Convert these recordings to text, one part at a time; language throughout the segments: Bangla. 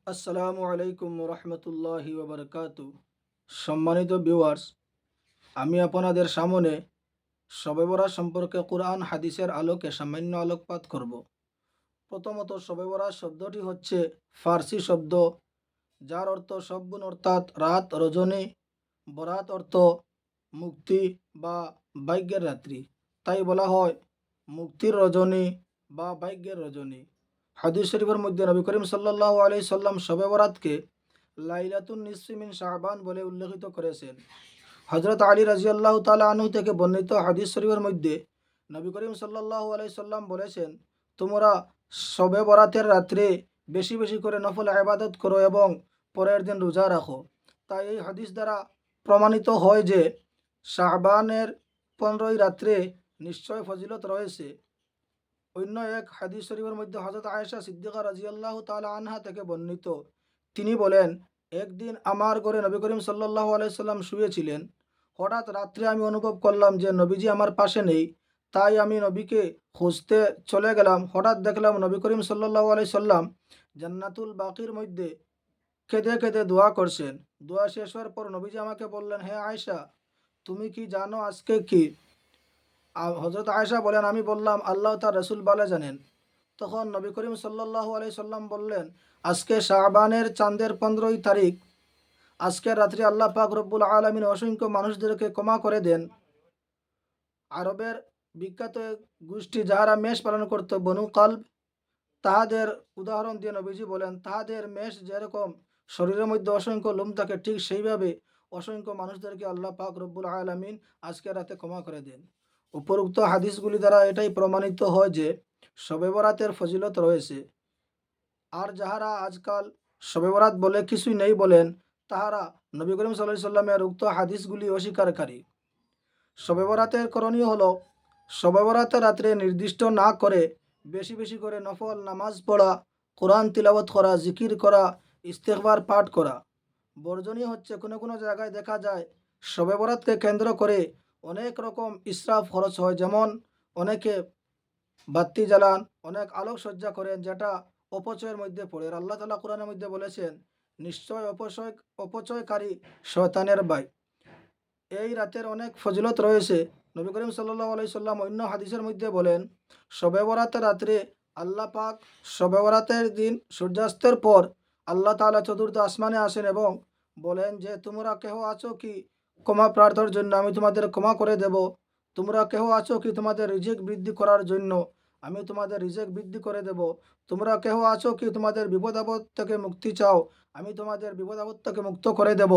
আসসালামু আলাইকুম রহমতুল্লাহি ওবরকাতু। সম্মানিত ভিউয়ার্স, আমি আপনাদের সামনে শবে বরাত সম্পর্কে কুরআন হাদিসের আলোকে সামান্য আলোকপাত করব। প্রথমত, শবে বরাত শব্দটি হচ্ছে ফার্সি শব্দ, যার অর্থ সবগুণ অর্থাৎ রাত রজনী। বরাত অর্থ মুক্তি বা ভাগ্যের রাত্রি, তাই বলা হয় মুক্তির রজনী বা ভাগ্যের রজনী। হাদিস শরীফের মধ্যে নবী করিম সাল্লাল্লাহু আলাইহি সাল্লাম শবে বরাতকে লাইলাতুন নিসফি মিন শাবান বলে উল্লেখিত করেছেন। হযরত আলী রাদিয়াল্লাহু তাআলা আনহু থেকে বর্ণিত হাদিস শরীফের মধ্যে নবী করিম সাল্লাল্লাহু আলাইহি সাল্লাম বলেছেন, তোমরা শবে বরাতের রাত্রে বেশি বেশি করে নফল ইবাদত করো এবং পরের দিন রোজা রাখো। তাই এই হাদিস দ্বারা প্রমাণিত হয় যে শাবানের 15ই রাত্রে নিশ্চয় ফজিলত রয়েছে। অন্য এক হাদিস শরীফের মধ্যে হযরত আয়েশা সিদ্দিকা রাদিয়াল্লাহু তাআলা আনহা থেকে বর্ণিত, তিনি বলেন, একদিন আমার ঘরে নবী করিম সাল্লাল্লাহু আলাইহি সাল্লাম শুয়েছিলেন। হঠাৎ রাত্রে আমি অনুভব করলাম যে নবীজি আমার পাশে নেই। তাই আমি নবীকে খুঁজতে চলে গেলাম। হঠাৎ দেখলাম নবী করিম সাল্লাল্লাহু আলাইহি সাল্লাম জান্নাতুল বাকির মধ্যে কেঁদে কেঁদে দোয়া করছেন। দোয়া শেষ হওয়ার পর নবীজি আমাকে বললেন, হে আয়েশা, তুমি কি জানো আজকে কি? হযরত আয়েশা বলেন, আমি বললাম, আল্লাহ তার রসুল ভালো জানেন। তখন নবী করিম সাল্লাল্লাহু আলাইহি সাল্লাম বললেন, আজকে শাবানের চাঁদের 15ই তারিখ। আজকের রাত্রে আল্লাহ পাক রব্বুল আলামিন অসংখ্য মানুষদেরকে ক্ষমা করে দেন। আরবের বিখ্যাত এক গোষ্ঠী যাহারা মেষ পালন করত, বনু কালব, তাহাদের উদাহরণ দিয়ে নবীজি বলেন, তাহাদের মেষ যেরকম শরীরের মধ্যে অসংখ্য লোম থাকে, ঠিক সেইভাবে অসংখ্য মানুষদেরকে আল্লাহ পাক রব্বুল আলামিন আজকের রাতে ক্ষমা করে দেন। উপরোক্ত হাদিসগুলি দ্বারা এটাই প্রমাণিত হয় যে শবে বরাতের ফজিলত রয়েছে। আর যাহারা আজকাল শবে বরাত বলে কিছুই নেই বলেন, তাহারা নবী করিম সাল্লাল্লাহু আলাইহি সাল্লামের উক্ত হাদিসগুলি অস্বীকারী। শবে বরাতের করণীয় হলো শবে বরাতের রাত্রে নির্দিষ্ট না করে বেশি বেশি করে নফল নামাজ পড়া, কোরআন তিলাওয়াত করা, জিকির করা, ইস্তেগফার পাঠ করা। বর্জনীয় হচ্ছে কোনো কোনো জায়গায় দেখা যায় শবে বরাতকে কেন্দ্র করে অনেক রকম ইসরাফ খরচ হয়। যেমন অনেকে বাত্তি জ্বালান, অনেক আলোকসজ্জা করেন, যেটা অপচয়ের মধ্যে পড়ে। আর আল্লাহ তাআলা কোরআনের মধ্যে বলেছেন, নিশ্চয় অপচয়কারী শয়তানের ভাই। এই রাতের অনেক ফজিলত রয়েছে। নবী করিম সাল্লাল্লাহু আলাইহি সাল্লাম অন্য হাদিসের মধ্যে বলেন, শবে বরাতের রাত্রে আল্লাহ পাক শবে বরাতের দিন সূর্যাস্তের পর আল্লাহ তাআলা চতুর্থ আসমানে আসেন এবং বলেন যে, তোমরা কেহ আছো কি ক্ষমা প্রার্থনার জন্য? আমি তোমাদের ক্ষমা করে দেব। তোমরা কেহ আছো কি তোমাদের রিজিক বৃদ্ধি করার জন্য? আমি তোমাদের রিজিক বৃদ্ধি করে দেব। তোমরা কেহ আছো কি তোমাদের বিপদ আপদ থেকে মুক্তি চাও? আমি তোমাদের বিপদ আপদ থেকে মুক্ত করে দেব।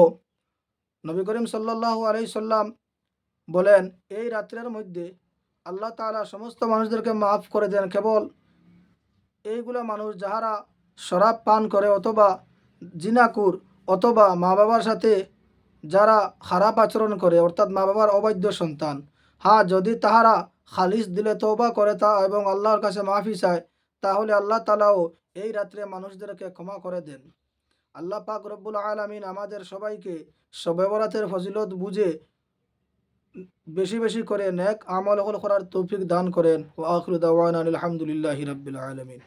নবী করিম সাল্লাল্লাহু আলাইহি সাল্লাম বলেন, এই রাত্রের মধ্যে আল্লাহ তাআলা সমস্ত মানুষদেরকে মাফ করে দেন, কেবল এইগুলো মানুষ যাহারা শরাব পান করে অথবা জিনাকুর অথবা মা বাবার সাথে যারা খারাপ আচরণ করে, অর্থাৎ মা বাবার অবাধ্য সন্তান। হ্যাঁ, যদি তাহারা খালিস দিলে তওবা করে তা এবং আল্লাহর কাছে মাফি চায়, তাহলে আল্লাহ তাআলাও এই রাত্রে মানুষদেরকে ক্ষমা করে দেন। আল্লাহ পাক রব্বুল আলামিন আমাদের সবাইকে শবে বরাতের ফজিলত বুঝে বেশি বেশি করে নেক আমল করার তৌফিক দান করেন। ওয়া আখিরু দাওয়ানা আলহামদুলিল্লাহি রাব্বিল আলামিন।